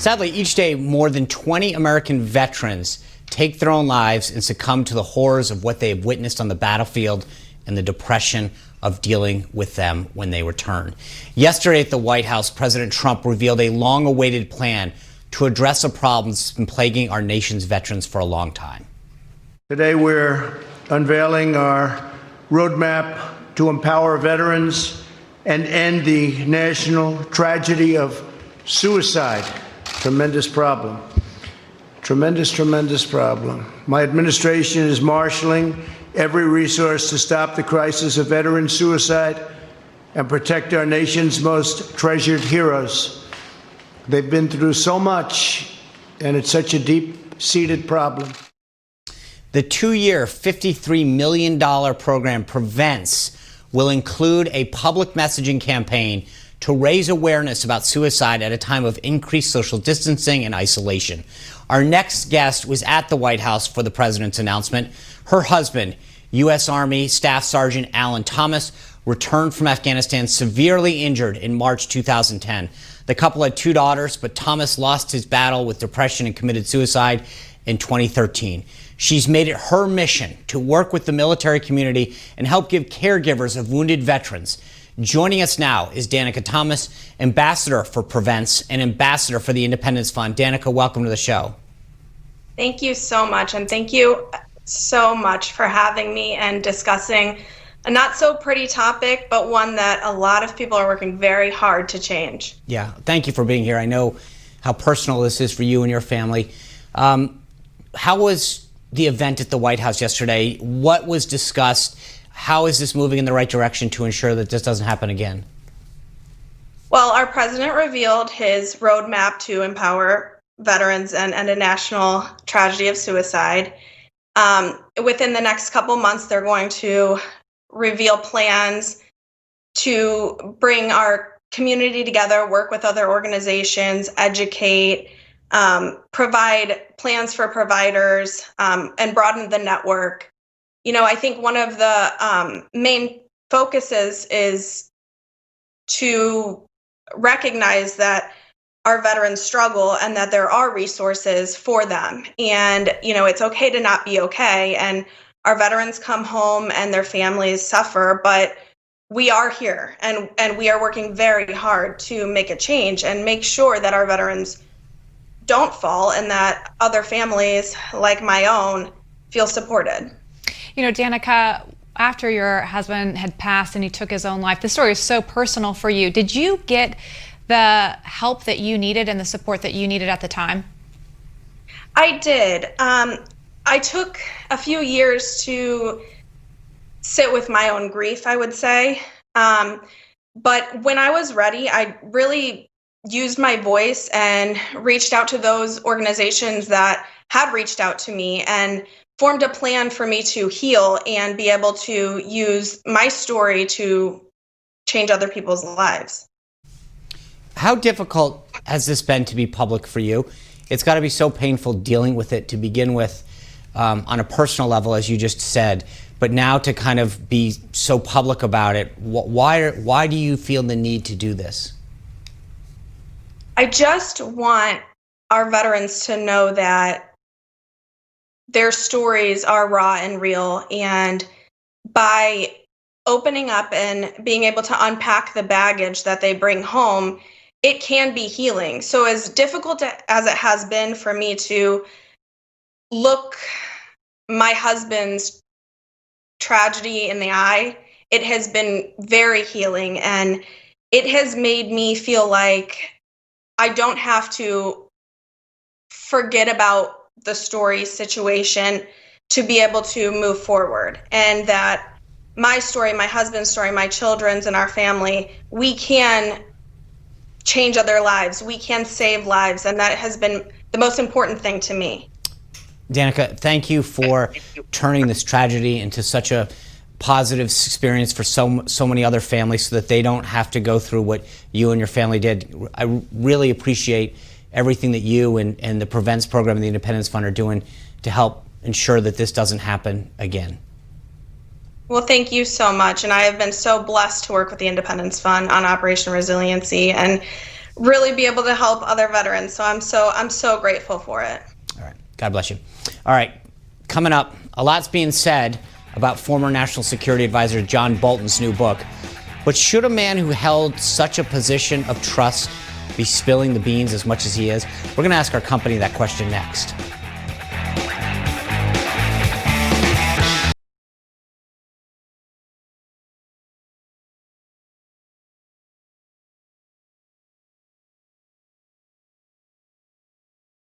Sadly, each day, more than 20 American veterans take their own lives and succumb to the horrors of what they have witnessed on the battlefield and the depression of dealing with them when they return. Yesterday at the White House, President Trump revealed a long-awaited plan to address a problem that's been plaguing our nation's veterans for a long time. Today, we're unveiling our roadmap to empower veterans and end the national tragedy of suicide. Tremendous problem. Tremendous problem. My administration is marshaling every resource to stop the crisis of veteran suicide and protect our nation's most treasured heroes. They've been through so much, and it's such a deep-seated problem. The two-year, $53 million program Prevents will include a public messaging campaign to raise awareness about suicide at a time of increased social distancing and isolation. Our next guest was at the White House for the president's announcement. Her husband, U.S. Army Staff Sergeant Alan Thomas, returned from Afghanistan severely injured in March 2010. The couple had two daughters, but Thomas lost his battle with depression and committed suicide in 2013. She's made it her mission to work with the military community and help give caregivers of wounded veterans. Joining us now is Danica Thomas, Ambassador for Prevents and Ambassador for the Independence Fund. Danica, welcome to the show. Thank you so much, and thank you so much for having me and discussing a not so pretty topic, but one that a lot of people are working very hard to change. Yeah, thank you for being here. I know how personal this is for you and your family. How was the event at the White House yesterday? What was discussed? How is this moving in the right direction to ensure that this doesn't happen again? Well, our president revealed his roadmap to empower veterans and end a national tragedy of suicide. Within the next couple months, they're going to reveal plans to bring our community together, work with other organizations, educate, provide plans for providers, and broaden the network. You know, I think one of the main focuses is to recognize that our veterans struggle and that there are resources for them. And, you know, it's okay to not be okay. And our veterans come home and their families suffer, but we are here and we are working very hard to make a change and make sure that our veterans don't fall and that other families like my own feel supported. You know, Danica, after your husband had passed and he took his own life, the story is so personal for you. Did you get the help that you needed and the support that you needed at the time? I did. I took a few years to sit with my own grief, I would say. But when I was ready, I really used my voice and reached out to those organizations that had reached out to me and formed a plan for me to heal and be able to use my story to change other people's lives. How difficult has this been to be public for you? It's got to be so painful dealing with it to begin with on a personal level, as you just said, but now to kind of be so public about it. Why do you feel the need to do this? I just want our veterans to know that their stories are raw and real, and by opening up and being able to unpack the baggage that they bring home, it can be healing. So as difficult as it has been for me to look my husband's tragedy in the eye, it has been very healing, and it has made me feel like I don't have to forget about the story situation to be able to move forward, and that my story, my husband's story, my children's and our family, we can change other lives. We can save lives. And that has been the most important thing to me. Danica, thank you for turning this tragedy into such a positive experience for so many other families so that they don't have to go through what you and your family did. I really appreciate everything that you and the Prevents program and the Independence Fund are doing to help ensure that this doesn't happen again. Well, thank you so much. And I have been so blessed to work with the Independence Fund on Operation Resiliency and really be able to help other veterans. So I'm so grateful for it. All right. God bless you. All right. Coming up, a lot's being said about former National Security Advisor John Bolton's new book. But should a man who held such a position of trust be spilling the beans as much as he is? We're going to ask our company that question next.